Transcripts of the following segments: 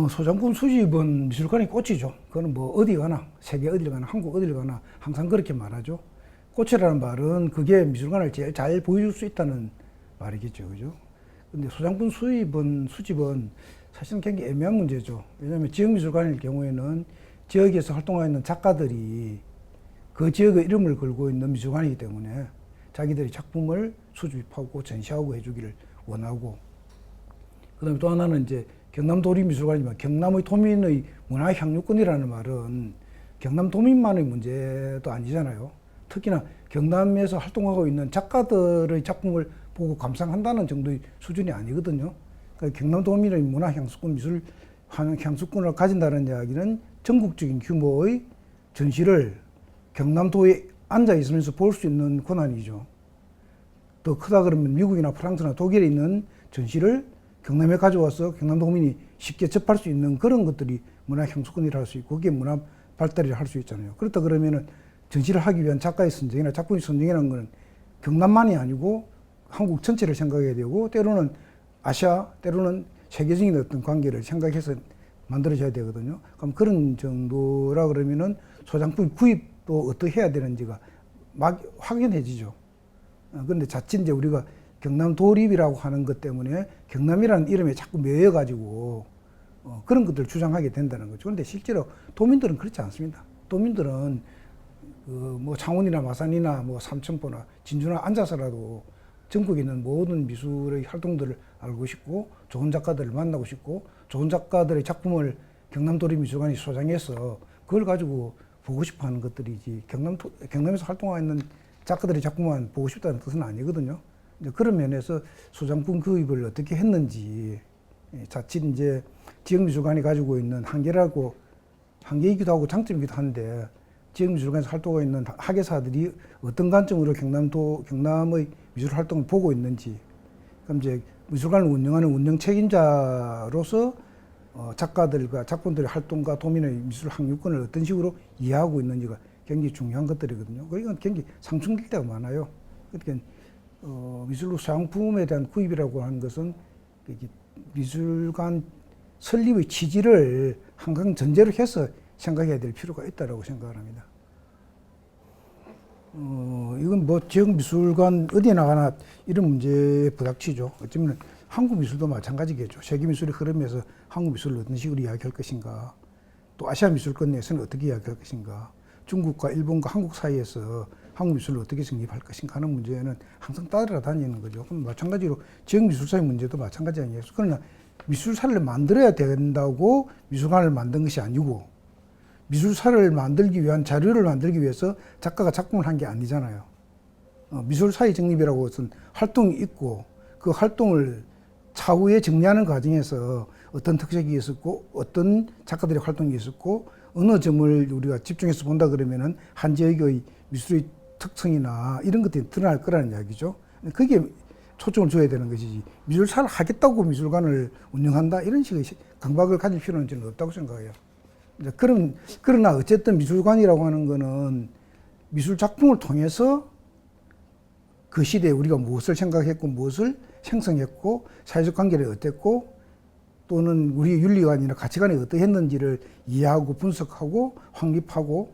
소장품 수집은 미술관이 꽃이죠. 그거는 뭐 어디 가나, 세계 어딜 가나, 한국 어딜 가나 항상 그렇게 말하죠. 꽃이라는 말은 그게 미술관을 제일 잘 보여줄 수 있다는 말이겠죠. 그죠? 근데 소장품 수집은 사실은 굉장히 애매한 문제죠. 왜냐하면 지역미술관일 경우에는 지역에서 활동하고 있는 작가들이 그 지역의 이름을 걸고 있는 미술관이기 때문에 자기들이 작품을 수집하고 전시하고 해주기를 원하고, 그 다음에 또 하나는 이제 경남도립미술관이지만 경남의 도민의 문화향유권이라는 말은 경남 도민만의 문제도 아니잖아요. 특히나 경남에서 활동하고 있는 작가들의 작품을 보고 감상한다는 정도의 수준이 아니거든요. 그러니까 경남 도민의 문화향수권, 미술 향수권을 가진다는 이야기는 전국적인 규모의 전시를 경남도에 앉아 있으면서 볼 수 있는 권한이죠. 더 크다 그러면 미국이나 프랑스나 독일에 있는 전시를 경남에 가져와서 경남도민이 쉽게 접할 수 있는 그런 것들이 문화향수권이라 할 수 있고, 그게 문화 발달이라 할 수 있잖아요. 그렇다 그러면은 전시를 하기 위한 작가의 선정이나 작품의 선정이라는 것은 경남만이 아니고 한국 전체를 생각해야 되고, 때로는 아시아, 때로는 세계적인 어떤 관계를 생각해서 만들어져야 되거든요. 그럼 그런 정도라 그러면은 소장품 구입도 어떻게 해야 되는지가 막 확연해지죠. 그런데 자칫 이제 우리가 경남 도립이라고 하는 것 때문에 경남이라는 이름에 자꾸 매여가지고 그런 것들을 주장하게 된다는 거죠. 그런데 실제로 도민들은 그렇지 않습니다. 도민들은 뭐 창원이나 마산이나 뭐 삼천포나 진주나 앉아서라도 전국에 있는 모든 미술의 활동들을 알고 싶고, 좋은 작가들을 만나고 싶고, 좋은 작가들의 작품을 경남도립미술관이 소장해서 그걸 가지고 보고 싶어 하는 것들이지, 경남에서 활동하고 있는 작가들의 작품만 보고 싶다는 뜻은 아니거든요. 이제 그런 면에서 소장품 구입을 어떻게 했는지, 자칫 이제 지역미술관이 가지고 있는 한계이기도 하고 장점이기도 한데, 지역미술관에서 활동하고 있는 학예사들이 어떤 관점으로 경남의 미술 활동을 보고 있는지, 그럼 이제 미술관을 운영하는 운영 책임자로서 작가들과 작품들의 활동과 도민의 미술 항유권을 어떤 식으로 이해하고 있는지가 굉장히 중요한 것들이거든요. 이건 굉장히 상충될 때가 많아요. 그러니까 미술 소장품에 대한 구입이라고 하는 것은 미술관 설립의 취지를 항상 전제로 해서 생각해야 될 필요가 있다고 생각을 합니다. 이건 뭐 지역 미술관 어디에 나가나 이런 문제에 부닥치죠. 어쩌면 한국 미술도 마찬가지겠죠. 세계 미술의 흐름에서 한국 미술을 어떤 식으로 이야기할 것인가, 또 아시아 미술권 내에서는 어떻게 이야기할 것인가, 중국과 일본과 한국 사이에서 한국 미술을 어떻게 정립할 것인가 하는 문제는 항상 따라다니는 거죠. 그럼 마찬가지로 지역 미술사의 문제도 마찬가지 아니겠어요. 그러나 미술사를 만들어야 된다고 미술관을 만든 것이 아니고, 미술사를 만들기 위한 자료를 만들기 위해서 작가가 작품을 한 게 아니잖아요. 미술사의 정립이라고 해서 활동이 있고, 그 활동을 차후에 정리하는 과정에서 어떤 특색이 있었고, 어떤 작가들의 활동이 있었고, 어느 점을 우리가 집중해서 본다 그러면은 한 지역의 미술의 특성이나 이런 것들이 드러날 거라는 이야기죠. 그게 초점을 줘야 되는 것이지, 미술사를 하겠다고 미술관을 운영한다 이런 식의 강박을 가질 필요는 저는 없다고 생각해요. 그러나 어쨌든 미술관이라고 하는 거는 미술 작품을 통해서 그 시대에 우리가 무엇을 생각했고, 무엇을 생성했고, 사회적 관계를 어땠고, 또는 우리의 윤리관이나 가치관이 어떠했는지를 이해하고 분석하고 확립하고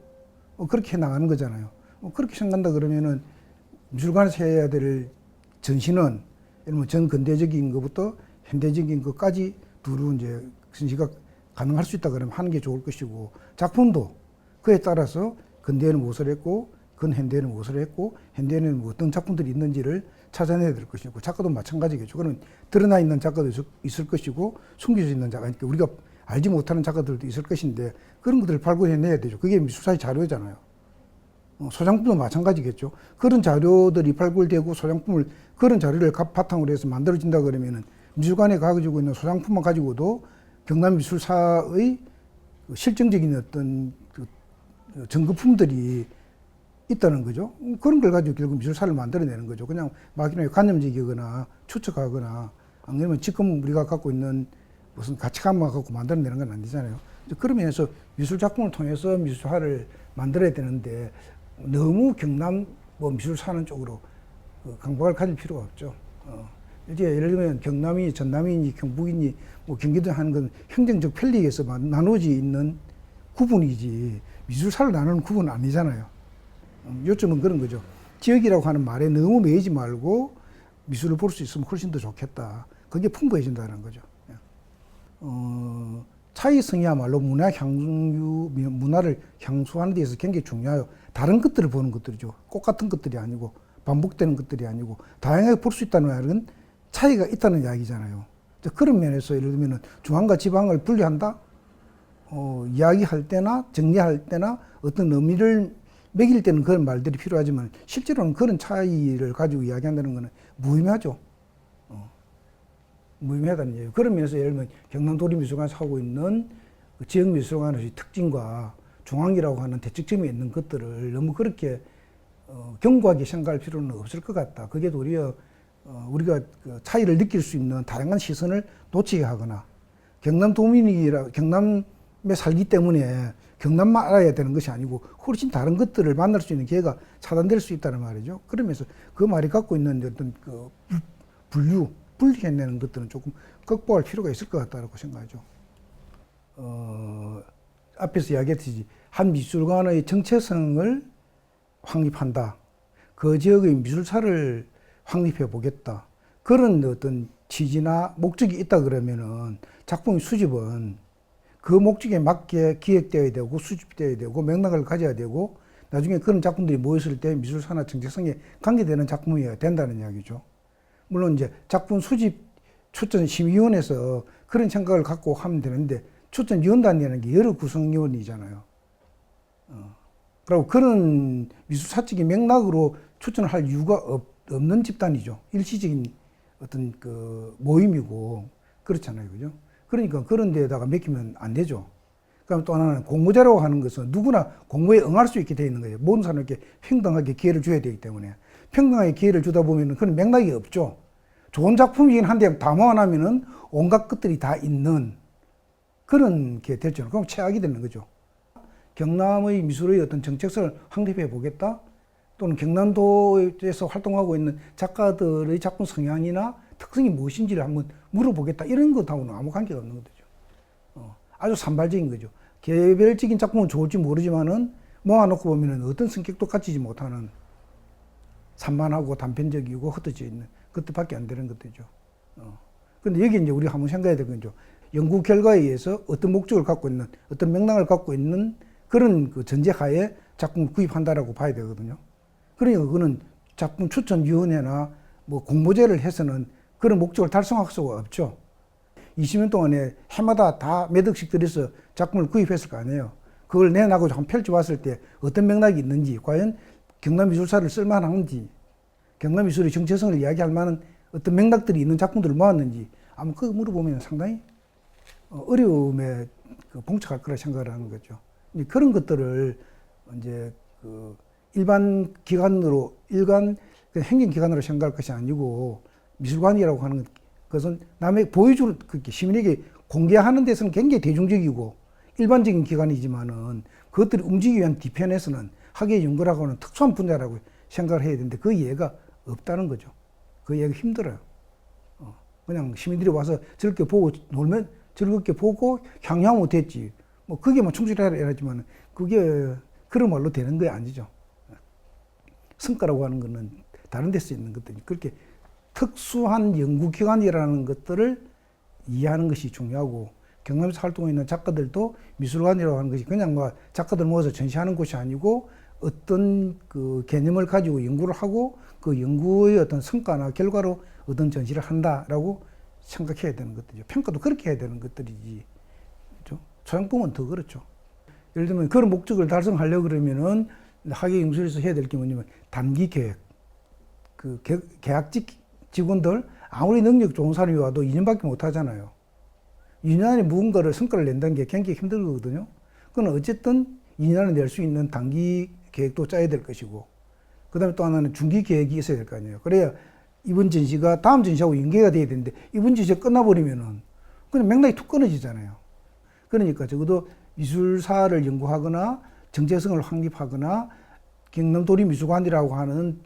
그렇게 나가는 거잖아요. 그렇게 생각한다 그러면은 미술관에서 해야 될 전시는 예를 들면 전근대적인 것부터 현대적인 것까지 두루 이제 전시가 가능할 수 있다 그러면 하는 게 좋을 것이고, 작품도 그에 따라서 근대에는 무엇을 했고, 근현대에는 무엇을 했고, 현대에는 어떤 작품들이 있는지를 찾아내야 될 것이고, 작가도 마찬가지겠죠. 그는 드러나 있는 작가도 있을 것이고, 숨겨져 있는 작가, 그러니까 우리가 알지 못하는 작가들도 있을 것인데, 그런 것들을 발굴해내야 되죠. 그게 미술사의 자료잖아요. 소장품도 마찬가지겠죠. 그런 자료들이 발굴되고 소장품을, 그런 자료를 바탕으로 해서 만들어진다 그러면은 미술관에 가지고 있는 소장품만 가지고도 경남미술사의 실증적인 어떤 전거품들이 있다는 거죠. 그런 걸 가지고 결국 미술사를 만들어내는 거죠. 그냥 막연하게 관념적이거나 추측하거나, 안 그러면 지금 우리가 갖고 있는 무슨 가치관만 갖고 만들어내는 건 아니잖아요. 그런 면에서 미술 작품을 통해서 미술사를 만들어야 되는데, 너무 경남 미술사는 쪽으로 강박을 가질 필요가 없죠. 이제 예를 들면 경남이 전남이니 경북이니 뭐 경기도 하는 건 행정적 편리에서 나눠져 있는 구분이지 미술사를 나누는 구분은 아니잖아요. 요점은 그런 거죠. 지역이라고 하는 말에 너무 매이지 말고 미술을 볼 수 있으면 훨씬 더 좋겠다. 그게 풍부해진다는 거죠. 차이성이야말로 문화를 향수하는 데 있어서 굉장히 중요해요. 다른 것들을 보는 것들이죠. 똑같은 것들이 아니고 반복되는 것들이 아니고 다양하게 볼 수 있다는 말은 차이가 있다는 이야기잖아요. 그런 면에서 예를 들면 중앙과 지방을 분리한다? 이야기할 때나 정리할 때나 어떤 의미를 매길 때는 그런 말들이 필요하지만 실제로는 그런 차이를 가지고 이야기한다는 것은 무의미하죠. 무의미하다는 얘기예요. 그런 면에서 예를 들면 경남도립미술관에서 하고 있는 그 지역미술관의 특징과 중앙이라고 하는 대척점에 있는 것들을 너무 그렇게 견고하게 생각할 필요는 없을 것 같다. 그게 도리어 우리가 그 차이를 느낄 수 있는 다양한 시선을 놓치게 하거나 경남에 살기 때문에 경남만 알아야 되는 것이 아니고 훨씬 다른 것들을 만날 수 있는 기회가 차단될 수 있다는 말이죠. 그러면서 그 말이 갖고 있는 어떤 그 분리해내는 것들은 조금 극복할 필요가 있을 것 같다고 생각하죠. 앞에서 이야기했듯이 한 미술관의 정체성을 확립한다. 그 지역의 미술사를 확립해 보겠다. 그런 어떤 취지나 목적이 있다 그러면은 작품 수집은 그 목적에 맞게 기획되어야 되고 수집되어야 되고 맥락을 가져야 되고 나중에 그런 작품들이 모였을 때 미술사나 정체성에 관계되는 작품이어야 된다는 이야기죠. 물론 이제 작품 수집 추천심의위원회에서 그런 생각을 갖고 하면 되는데 추천위원단이라는 게 여러 구성위원이잖아요. 그리고 그런 미술사적인 맥락으로 추천을 할 이유가 없는 집단이죠. 일시적인 어떤 그 모임이고 그렇잖아요. 그죠? 그러니까 그런 데에다가 맡기면 안 되죠. 그럼 또 하나는 공모자라고 하는 것은 누구나 공모에 응할 수 있게 되어 있는 거예요. 모든 사람에게 평등하게 기회를 줘야 되기 때문에. 평등하게 기회를 주다 보면 그런 맥락이 없죠. 좋은 작품이긴 한데 다 모아놓으면 온갖 것들이 다 있는 그런 게 될죠. 그럼 최악이 되는 거죠. 경남의 미술의 어떤 정체성을 확립해 보겠다. 또는 경남도에서 활동하고 있는 작가들의 작품 성향이나 특성이 무엇인지를 한번 물어보겠다. 이런 것하고는 아무 관계가 없는 거죠. 아주 산발적인 거죠. 개별적인 작품은 좋을지 모르지만은 모아놓고 보면은 어떤 성격도 갖추지 못하는 산만하고 단편적이고 흩어져 있는 것들밖에 안 되는 것들이죠. 근데 여기 이제 우리가 한번 생각해야 될 건죠. 연구 결과에 의해서 어떤 목적을 갖고 있는, 어떤 맥락을 갖고 있는 그런 그 전제하에 작품을 구입한다라고 봐야 되거든요. 그러니까 그거는 작품 추천위원회나 뭐 공모제를 해서는 그런 목적을 달성할 수가 없죠. 20년 동안에 해마다 다 몇 억씩 들여서 작품을 구입했을 거 아니에요. 그걸 내놔고 한 펼쳐봤을 때 어떤 맥락이 있는지, 과연 경남미술사를 쓸만한지, 경남미술의 정체성을 이야기할 만한 어떤 맥락들이 있는 작품들을 모았는지, 아마 그거 물어보면 상당히 어려움에 봉착할 거라 생각을 하는 거죠. 그런 것들을 이제 그 일반 기관으로, 행정기관으로 생각할 것이 아니고 미술관이라고 하는 것은 남에게 보여주는, 시민에게 공개하는 데서는 굉장히 대중적이고 일반적인 기관이지만은 그것들이 움직이기 위한 뒤편에서는 학예 연구라고 하는 특수한 분야라고 생각을 해야 되는데 그 이해가 없다는 거죠. 그 이해가 힘들어요. 그냥 시민들이 와서 즐겁게 보고 놀면 즐겁게 보고 향유하면 됐지. 뭐 그게 뭐 충실해야지만 그게 그런 말로 되는 게 아니죠. 성과라고 하는 거는 다른 데서 있는 것들이 그렇게 특수한 연구기관이라는 것들을 이해하는 것이 중요하고 경남에서 활동하고 있는 작가들도 미술관이라고 하는 것이 그냥 뭐 작가들 모아서 전시하는 곳이 아니고 어떤 그 개념을 가지고 연구를 하고 그 연구의 어떤 성과나 결과로 어떤 전시를 한다라고 생각해야 되는 것들이죠. 평가도 그렇게 해야 되는 것들이지. 그렇죠? 소양품은 더 그렇죠. 예를 들면 그런 목적을 달성하려고 그러면은 학예연수에서 해야 될 게 뭐냐면 단기 계획. 그 계약직 직원들 아무리 능력 좋은 사람이 와도 2년밖에 못 하잖아요. 2년 안에 무언가를 성과를 낸다는 게 굉장히 힘들거든요. 그건 어쨌든 2년 안에 낼 수 있는 단기 계획도 짜야 될 것이고, 그 다음에 또 하나는 중기 계획이 있어야 될 거 아니에요. 그래야 이번 전시가 다음 전시하고 연계가 돼야 되는데, 이번 전시가 끝나버리면은 그냥 맥락이 툭 끊어지잖아요. 그러니까 적어도 미술사를 연구하거나 정체성을 확립하거나 경남도립미술관이라고 하는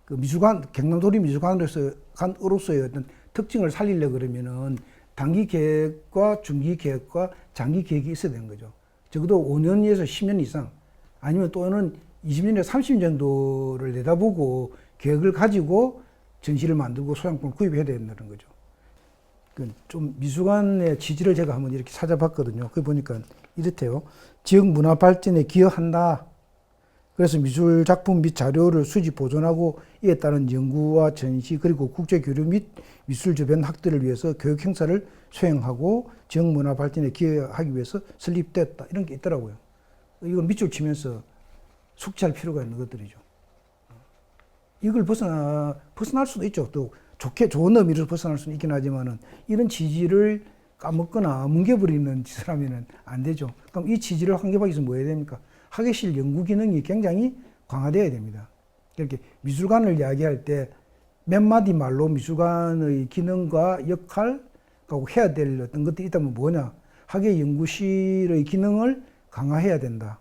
그 미술관, 경남도립미술관으로서의 어떤 특징을 살리려고 그러면은 단기 계획과 중기 계획과 장기 계획이 있어야 되는 거죠. 적어도 5년에서 10년 이상 아니면 또는 20년에서 30년 정도를 내다보고 계획을 가지고 전시를 만들고 소장품을 구입해야 된다는 거죠. 좀 미술관의 취지를 제가 한번 이렇게 찾아봤거든요. 그거 보니까 이렇대요. 지역 문화 발전에 기여한다. 그래서 미술 작품 및 자료를 수집 보존하고 이에 따른 연구와 전시 그리고 국제 교류 및 미술 주변 학들을 위해서 교육 행사를 수행하고 지역 문화 발전에 기여하기 위해서 설립됐다. 이런 게 있더라고요. 이걸 밑줄 치면서 숙지할 필요가 있는 것들이죠. 이걸 벗어날 수도 있죠. 또 좋은 의미로 벗어날 수는 있긴 하지만은 이런 취지를 까먹거나 뭉개버리는 짓을 하면은 안 되죠. 그럼 이 취지를 확립하기 위해서 뭐 해야 됩니까? 학예실 연구 기능이 굉장히 강화되어야 됩니다. 이렇게 미술관을 이야기할 때 몇 마디 말로 미술관의 기능과 역할, 해야 될 어떤 것들이 있다면 뭐냐? 학예연구실의 기능을 강화해야 된다.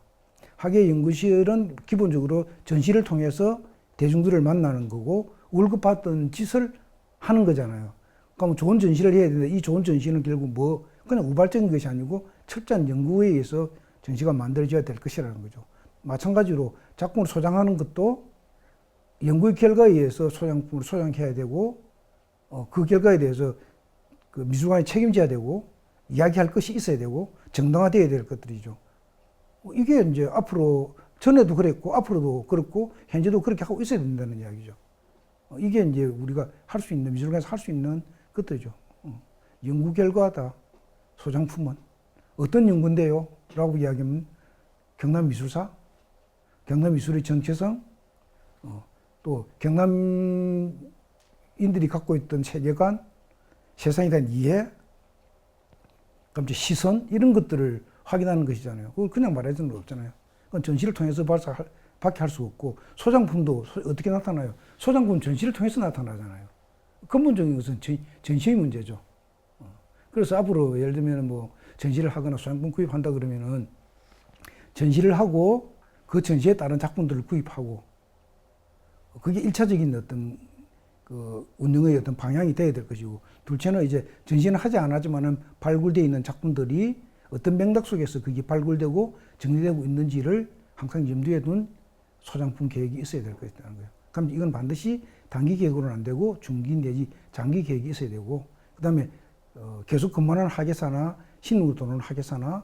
학예연구실은 기본적으로 전시를 통해서 대중들을 만나는 거고 월급 받던 짓을 하는 거잖아요. 그럼 좋은 전시를 해야 되는데 이 좋은 전시는 결국 그냥 우발적인 것이 아니고 철저한 연구에 의해서 전시가 만들어져야 될 것이라는 거죠. 마찬가지로 작품을 소장하는 것도 연구의 결과에 의해서 소장품을 소장해야 되고 그 결과에 대해서 그 미술관이 책임져야 되고 이야기할 것이 있어야 되고 정당화되어야 될 것들이죠. 이게 이제 앞으로 전에도 그랬고 앞으로도 그렇고 현재도 그렇게 하고 있어야 된다는 이야기죠. 이게 이제 우리가 할 수 있는 미술관에서 할 수 있는 것들이죠. 연구 결과다. 소장품은 어떤 연구인데요? 라고 이야기하면 경남미술사, 경남미술의 정체성, 또 경남인들이 갖고 있던 세계관, 세상에 대한 이해, 그럼 이제 시선 이런 것들을 확인하는 것이잖아요. 그걸 그냥 말할 수는 없잖아요. 그건 전시를 통해서 밖에 할 수 없고 소장품도 어떻게 나타나요? 소장품 전시를 통해서 나타나잖아요. 근본적인 것은 전시의 문제죠. 그래서 앞으로 예를 들면 전시를 하거나 소장품 구입한다 그러면은 전시를 하고 그 전시에 따른 작품들을 구입하고 그게 1차적인 어떤 그 운영의 어떤 방향이 돼야 될 것이고 둘째는 이제 전시는 하지 않았지만은 발굴되어 있는 작품들이 어떤 맥락 속에서 그게 발굴되고 정리되고 있는지를 항상 염두에 둔 소장품 계획이 있어야 될 것이라는 거예요. 그럼 이건 반드시 단기 계획으로는 안 되고 중기 내지 장기 계획이 있어야 되고 그다음에 계속 근무하는 학예사나 신입으로 들어오는 학예사나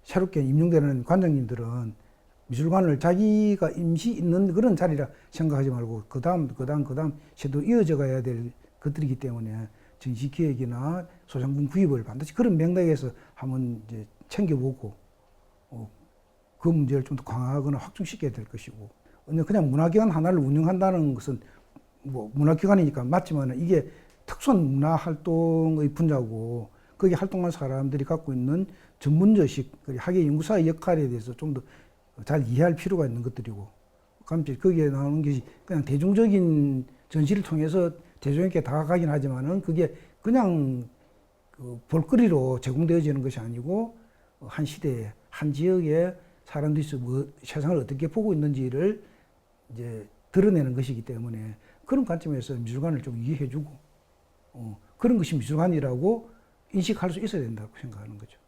새롭게 임용되는 관장님들은 미술관을 자기가 임시 있는 그런 자리라 생각하지 말고 그 다음 시도 이어져 가야 될 것들이기 때문에 전시 기획이나 소장품 구입을 반드시 그런 맥락에서 한번 이제 챙겨보고 그 문제를 좀 더 강화하거나 확충시켜야 될 것이고 그냥 문화기관 하나를 운영한다는 것은 문화기관이니까 맞지만 이게 특수한 문화활동의 분야고 거기 활동한 사람들이 갖고 있는 전문저식 학예연구사의 역할에 대해서 좀 더 잘 이해할 필요가 있는 것들이고 거기에 나오는 것이 그냥 대중적인 전시를 통해서 대중에게 다가가긴 하지만은 그게 그냥 그 볼거리로 제공되어지는 것이 아니고 한 시대에 한 지역에 사람들이 세상을 어떻게 보고 있는지를 이제 드러내는 것이기 때문에 그런 관점에서 미술관을 좀 이해해주고 그런 것이 미술관이라고 인식할 수 있어야 된다고 생각하는 거죠.